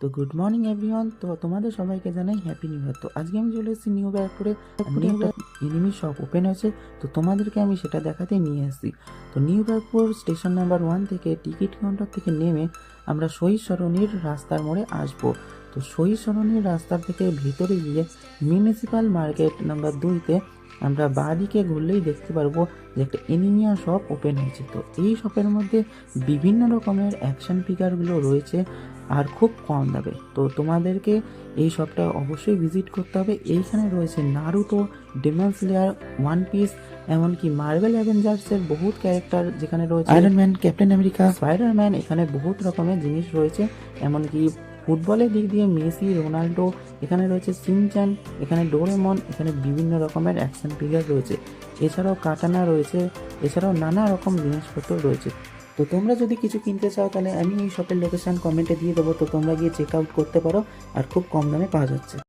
তো good morning everyone. তো তোমাদের সবাইকে জানাই হ্যাপি নিউ ইয়ার। তো আজকে আমি চলে এসেছি নিউ ব্যারাকপুরে এনিমি শপ ওপেন হয়েছে, তো তোমাদেরকে আমি সেটা দেখাতে নিয়ে এসেছি। তো নিউ ব্যারাকপুর স্টেশন নাম্বার 1 থেকে টিকিট কাউন্টার থেকে নেমে আমরা শহীদ সরণির রাস্তার মোড়ে আসবো। তো শহীদ সরণির রাস্তার থেকে ভিতরে গিয়ে মিউনিসিপ্যাল মার্কেট নাম্বার 2-তে আমরা বাঁদিকে ঘুরলেই দেখতে পারবো যে একটা এনিমিয়া শপ ওপেন হয়েছে। তো এই শপের মধ্যে বিভিন্ন রকমের অ্যাকশন ফিগারগুলো রয়েছে আর খুব কম দামে। তো তোমাদেরকে এই শপটা অবশ্যই ভিজিট করতে হবে। এইখানে রয়েছে Naruto, demon slayer, one piece, এমনকি মার্বেল অ্যাভেঞ্জার্সের বহুত ক্যারেক্টার, যেখানে রয়েছে Iron Man, Captain America, Spiderman. এখানে বহুত রকমের জিনিস রয়েছে, এমনকি ফুটবলের দিক দিয়ে মেসি, রোনাল্ডো, এখানে রয়েছে সিনচান, এখানে ডোরেমন, এখানে বিভিন্ন রকমের অ্যাকশন ফিগার রয়েছে, এছাড়াও কাটানা রয়েছে, এছাড়াও নানা রকম জিনিসপত্র রয়েছে। তো তোমরা যদি কিছু কিনতে চাও তাহলে আমি এই শপের লোকেশন কমেন্টে দিয়ে দেবো, তো তোমরা গিয়ে চেক আউট করতে পারো আর খুব কম দামে পাওয়া যাচ্ছে।